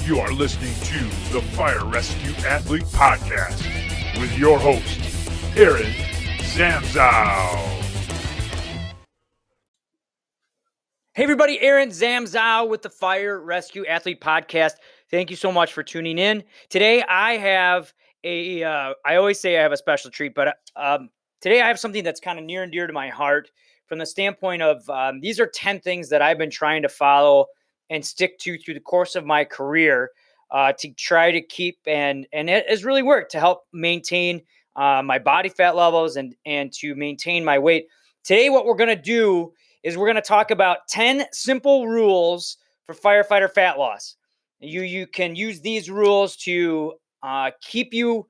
You are listening to the Fire Rescue Athlete Podcast with your host, Aaron Zamzow. Hey everybody, Aaron Zamzow with the Fire Rescue Athlete Podcast. Thank you so much for tuning in. Today I have I always say I have a special treat, but today I have something that's kind of near and dear to my heart from the standpoint of these are 10 things that I've been trying to follow and stick to through the course of my career to try to keep, and it has really worked to help maintain my body fat levels and to maintain my weight. Today what we're going to do is we're going to talk about 10 simple rules for firefighter fat loss. You can use these rules to keep you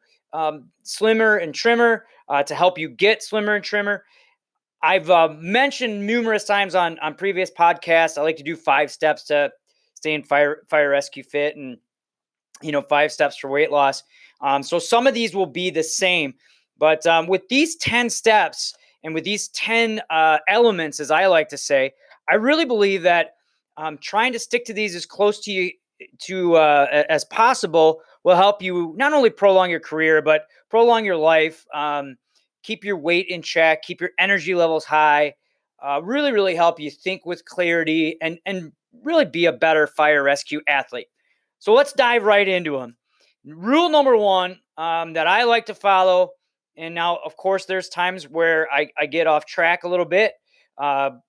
slimmer and trimmer, to help you get slimmer and trimmer. I've mentioned numerous times on previous podcasts, I like to do 5 steps to stay in fire rescue fit and, 5 steps for weight loss. So some of these will be the same, but with these 10 steps, and with these 10 elements, as I like to say, I really believe that trying to stick to these as close to as possible will help you not only prolong your career, but prolong your life, keep your weight in check, keep your energy levels high, really, really help you think with clarity and really be a better fire rescue athlete. So let's dive right into them. Rule number 1 that I like to follow. And now, of course, there's times where I get off track a little bit,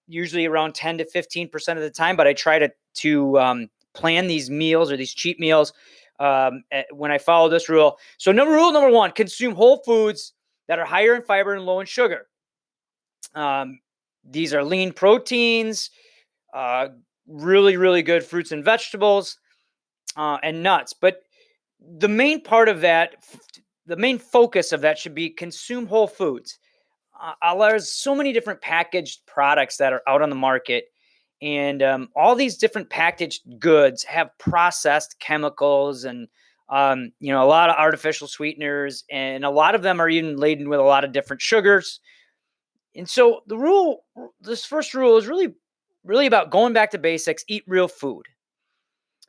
usually around 10 to 15% of the time, but I try to plan these meals or these cheat meals when I follow this rule. So rule number 1, consume whole foods that are higher in fiber and low in sugar. These are lean proteins, really, really good fruits and vegetables, and nuts. But the main part of that, the main focus of that should be consume whole foods. There's so many different packaged products that are out on the market, and all these different packaged goods have processed chemicals and a lot of artificial sweeteners, and a lot of them are even laden with a lot of different sugars. And so this first rule is really, really about going back to basics. Eat real food.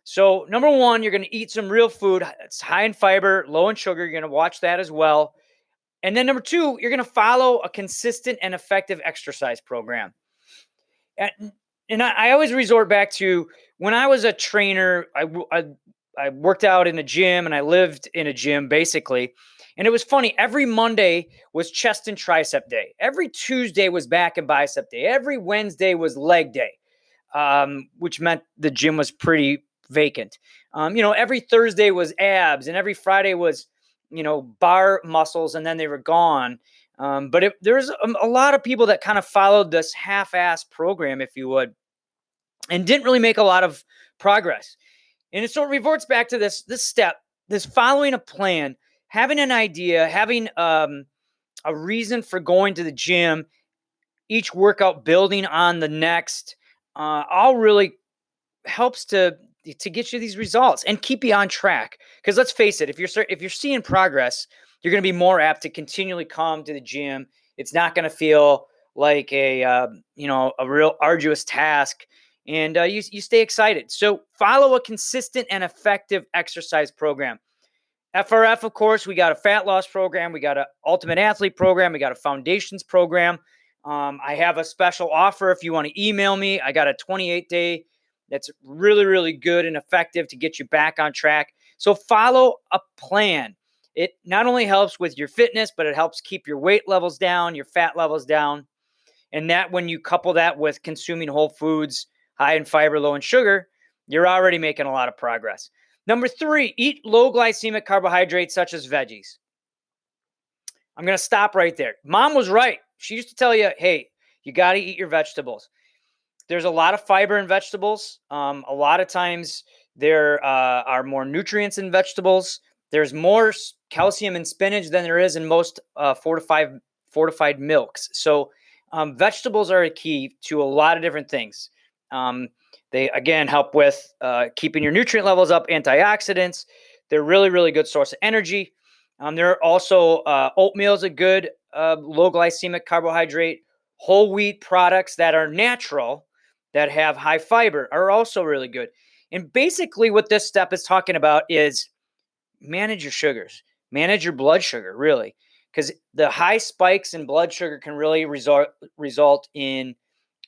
So number 1, you're going to eat some real food. It's high in fiber, low in sugar. You're going to watch that as well. And then number 2, you're going to follow a consistent and effective exercise program. And I always resort back to when I was a trainer, I worked out in a gym and I lived in a gym basically. And it was funny. Every Monday was chest and tricep day. Every Tuesday was back and bicep day. Every Wednesday was leg day, which meant the gym was pretty vacant. Every Thursday was abs, and every Friday was, bar muscles, and then they were gone. But there's a lot of people that kind of followed this half-ass program, if you would, and didn't really make a lot of progress. And it sort of reverts back to this step, this following a plan, having an idea, having a reason for going to the gym, each workout building on the next, all really helps to get you these results and keep you on track. Because let's face it, if you're seeing progress, you're going to be more apt to continually come to the gym. It's not going to feel like a real arduous task, and you stay excited. So follow a consistent and effective exercise program. FRF, of course, we got a fat loss program, we got an ultimate athlete program, we got a foundations program. I have a special offer if you want to email me. I got a 28-day that's really, really good and effective to get you back on track. So follow a plan. It not only helps with your fitness, but it helps keep your weight levels down, your fat levels down. And that when you couple that with consuming whole foods, high in fiber, low in sugar, you're already making a lot of progress. Number 3, eat low glycemic carbohydrates such as veggies. I'm going to stop right there. Mom was right. She used to tell you, hey, you got to eat your vegetables. There's a lot of fiber in vegetables. A lot of times there are more nutrients in vegetables. There's more calcium in spinach than there is in most fortified milks. So vegetables are a key to a lot of different things. They, again, help with keeping your nutrient levels up, antioxidants. They're really, really good source of energy. There are also oatmeal is a good low glycemic carbohydrate. Whole wheat products that are natural, that have high fiber, are also really good. And basically what this step is talking about is manage your sugars, manage your blood sugar, really, because the high spikes in blood sugar can really result in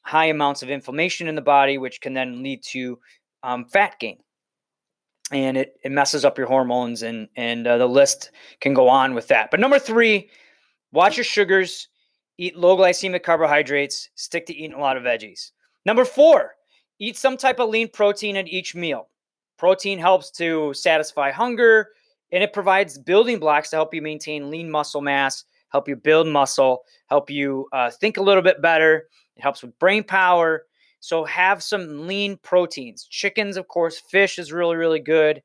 high amounts of inflammation in the body, which can then lead to fat gain. And it messes up your hormones, and the list can go on with that. But number 3, watch your sugars, eat low glycemic carbohydrates, stick to eating a lot of veggies. Number 4, eat some type of lean protein at each meal. Protein helps to satisfy hunger, and it provides building blocks to help you maintain lean muscle mass, help you build muscle, help you think a little bit better. It helps with brain power. So have some lean proteins. Chickens, of course, fish is really, really good,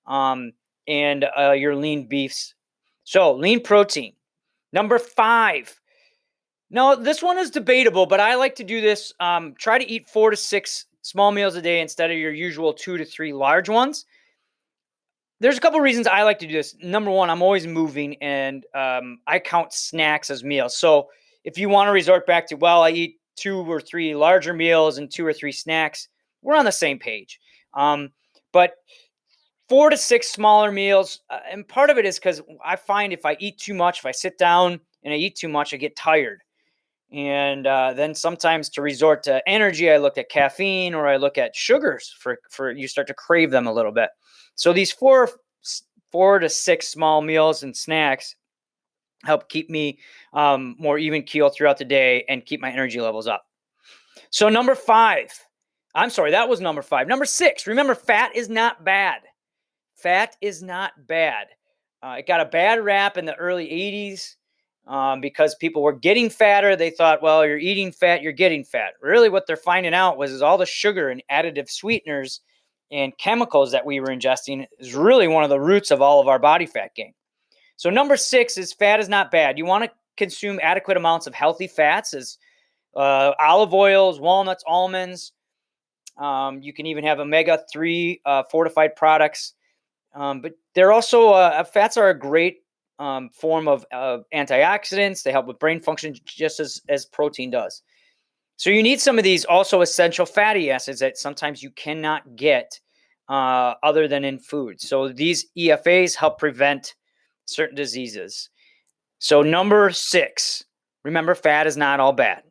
and your lean beefs. So lean protein. Number 5. Now, this one is debatable, but I like to do this. Try to eat 4 to 6 small meals a day instead of your usual 2 to 3 large ones. There's a couple reasons I like to do this. Number 1, I'm always moving, and I count snacks as meals. So if you want to resort back to, well, I eat 2 or 3 larger meals and 2 or 3 snacks, we're on the same page. But 4 to 6 smaller meals, and part of it is because I find if I eat too much, if I sit down and I eat too much, I get tired. And then sometimes to resort to energy, I look at caffeine or I look at sugars for you start to crave them a little bit. So these 4 to 6 small meals and snacks help keep me more even keel throughout the day and keep my energy levels up. So number 5, I'm sorry, that was number 5. Number 6, remember, fat is not bad. Fat is not bad. It got a bad rap in the early 80s because people were getting fatter. They thought, well, you're eating fat, you're getting fat. Really what they're finding out is all the sugar and additive sweeteners and chemicals that we were ingesting is really one of the roots of all of our body fat gain. So number 6 is fat is not bad. You want to consume adequate amounts of healthy fats as olive oils, walnuts, almonds. You can even have omega-3 fortified products. But they're also, fats are a great form of antioxidants. They help with brain function just as protein does. So you need some of these also essential fatty acids that sometimes you cannot get other than in food. So these EFAs help prevent certain diseases. So number 6, remember, fat is not all bad.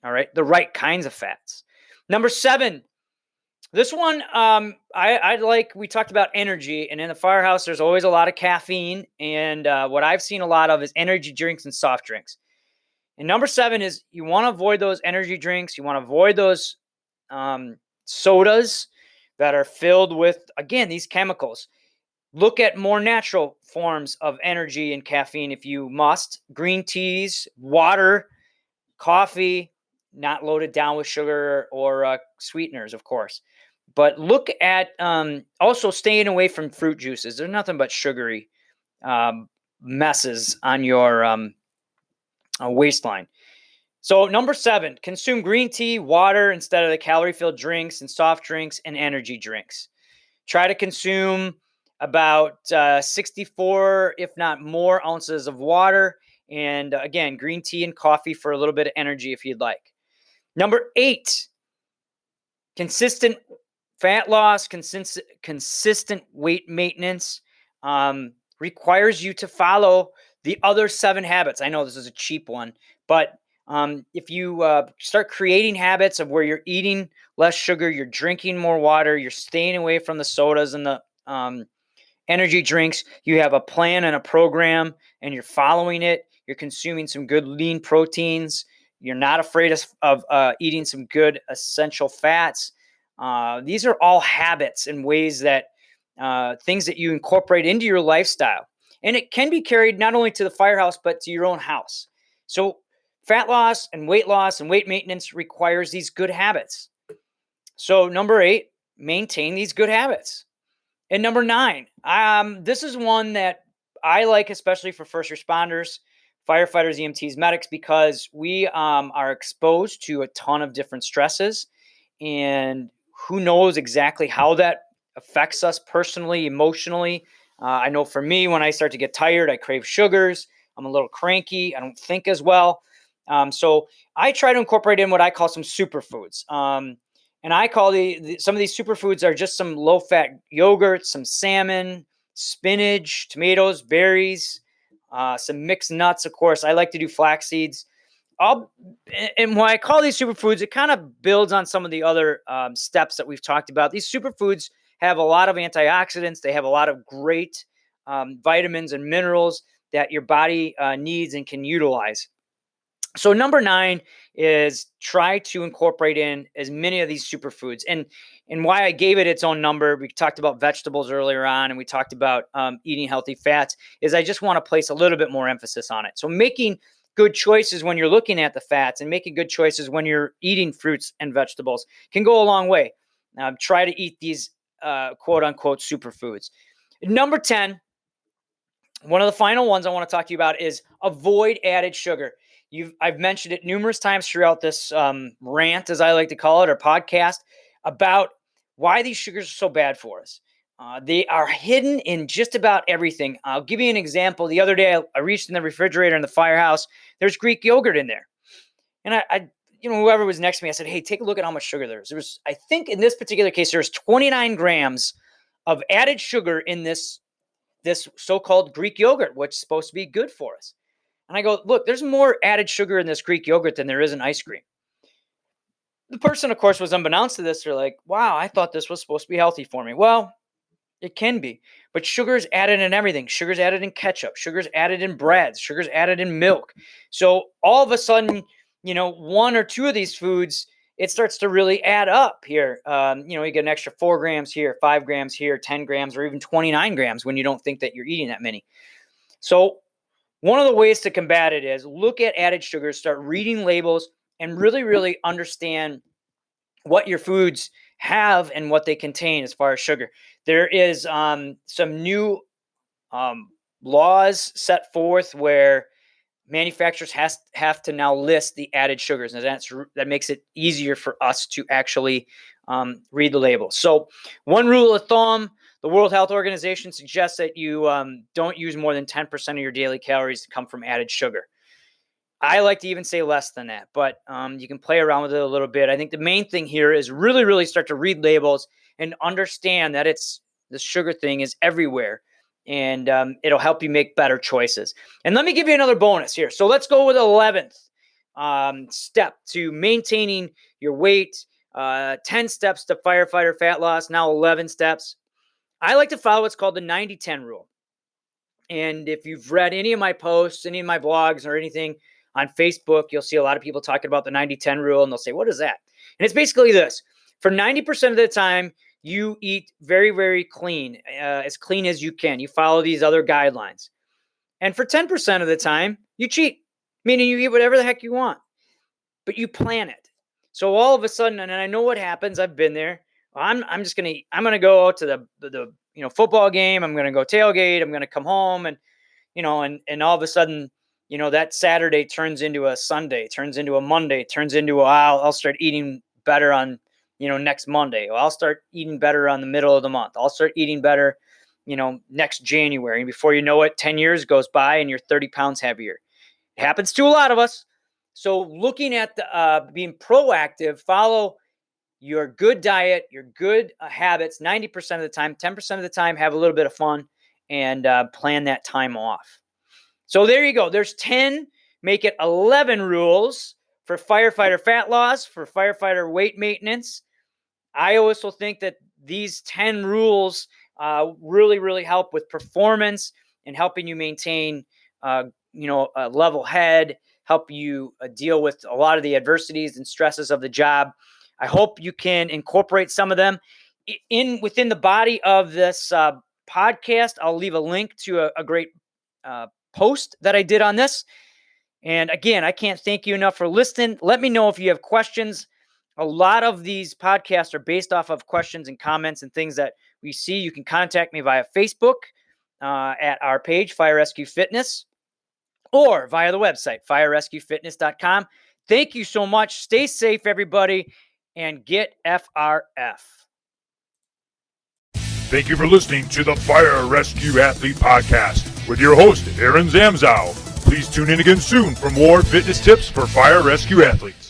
All right. The right kinds of fats. Number 7, this one, I like, we talked about energy, and in the firehouse, there's always a lot of caffeine. And what I've seen a lot of is energy drinks and soft drinks. And number 7 is you want to avoid those energy drinks. You want to avoid those sodas that are filled with, again, these chemicals. Look at more natural forms of energy and caffeine if you must. Green teas, water, coffee, not loaded down with sugar or sweeteners, of course. But look at also staying away from fruit juices. They're nothing but sugary messes on your waistline. So number 7, consume green tea, water instead of the calorie-filled drinks and soft drinks and energy drinks. Try to consume about 64, if not more, ounces of water. And again, green tea and coffee for a little bit of energy if you'd like. Number 8, consistent fat loss, consistent weight maintenance requires you to follow the other 7 habits. I know this is a cheap one, but if you start creating habits of where you're eating less sugar, you're drinking more water, you're staying away from the sodas and the energy drinks, you have a plan and a program and you're following it, you're consuming some good lean proteins, you're not afraid of eating some good essential fats. These are all habits and ways that things that you incorporate into your lifestyle. And it can be carried not only to the firehouse, but to your own house. So fat loss and weight maintenance requires these good habits. So number 8, maintain these good habits. And number 9, this is one that I like, especially for first responders, firefighters, EMTs, medics, because we are exposed to a ton of different stresses, and who knows exactly how that affects us personally, emotionally. I know for me, when I start to get tired, I crave sugars. I'm a little cranky. I don't think as well. So I try to incorporate in what I call some superfoods. And I call some of these superfoods are just some low-fat yogurt, some salmon, spinach, tomatoes, berries, some mixed nuts, of course. I like to do flax seeds. And when I call these superfoods, it kind of builds on some of the other steps that we've talked about. These superfoods have a lot of antioxidants. They have a lot of great vitamins and minerals that your body needs and can utilize. So number 9 is try to incorporate in as many of these superfoods. And why I gave it its own number, we talked about vegetables earlier on, and we talked about eating healthy fats, is I just want to place a little bit more emphasis on it. So making good choices when you're looking at the fats and making good choices when you're eating fruits and vegetables can go a long way. Try to eat these quote unquote superfoods. Number 10, one of the final ones I want to talk to you about is avoid added sugar. I've mentioned it numerous times throughout this rant, as I like to call it, or podcast, about why these sugars are so bad for us. They are hidden in just about everything. I'll give you an example. The other day, I reached in the refrigerator in the firehouse. There's Greek yogurt in there. And I whoever was next to me, I said, hey, take a look at how much sugar there is. There was, I think in this particular case, there's 29 grams of added sugar in this so-called Greek yogurt, which is supposed to be good for us. And I go, look, there's more added sugar in this Greek yogurt than there is in ice cream. The person, of course, was unbeknownst to this. They're like, wow, I thought this was supposed to be healthy for me. Well, it can be, but sugar's added in everything. Sugar's added in ketchup. Sugar's added in breads. Sugar's added in milk. So all of a sudden, one or two of these foods, it starts to really add up here. You get an extra 4 grams here, 5 grams here, 10 grams, or even 29 grams when you don't think that you're eating that many. So one of the ways to combat it is look at added sugars, start reading labels, and really, really understand what your foods have and what they contain as far as sugar. There is some new laws set forth where manufacturers have to now list the added sugars, and that makes it easier for us to actually read the label. So one rule of thumb, the World Health Organization suggests that you don't use more than 10% of your daily calories to come from added sugar. I like to even say less than that, but you can play around with it a little bit. I think the main thing here is really, really start to read labels and understand that the sugar thing is everywhere, and it'll help you make better choices. And let me give you another bonus here. So let's go with 11th step to maintaining your weight. 10 steps to firefighter fat loss, now 11 steps. I like to follow what's called the 90-10 rule. And if you've read any of my posts, any of my blogs or anything on Facebook, you'll see a lot of people talking about the 90-10 rule, and they'll say, what is that? And it's basically this. For 90% of the time, you eat very, very clean as you can. You follow these other guidelines. And for 10% of the time, you cheat, meaning you eat whatever the heck you want, but you plan it. So all of a sudden, and I know what happens, I've been there. I'm going to go out to the football game. I'm going to go tailgate. I'm going to come home and all of a sudden, that Saturday turns into a Sunday, turns into a Monday, turns into I'll start eating better on, next Monday. I'll start eating better on the middle of the month. I'll start eating better, next January. And before you know it, 10 years goes by and you're 30 pounds heavier. It happens to a lot of us. So looking at being proactive, follow your good diet, your good habits 90% of the time, 10% of the time, have a little bit of fun and plan that time off. So there you go. There's 10, make it 11 rules for firefighter fat loss, for firefighter weight maintenance. I also think that these 10 rules really, really help with performance and helping you maintain, a level head, help you deal with a lot of the adversities and stresses of the job. I hope you can incorporate some of them within the body of this podcast. I'll leave a link to a great post that I did on this. And again, I can't thank you enough for listening. Let me know if you have questions. A lot of these podcasts are based off of questions and comments and things that we see. You can contact me via Facebook at our page, Fire Rescue Fitness, or via the website, firerescuefitness.com. Thank you so much. Stay safe, everybody, and get FRF. Thank you for listening to the Fire Rescue Athlete Podcast with your host, Aaron Zamzow. Please tune in again soon for more fitness tips for fire rescue athletes.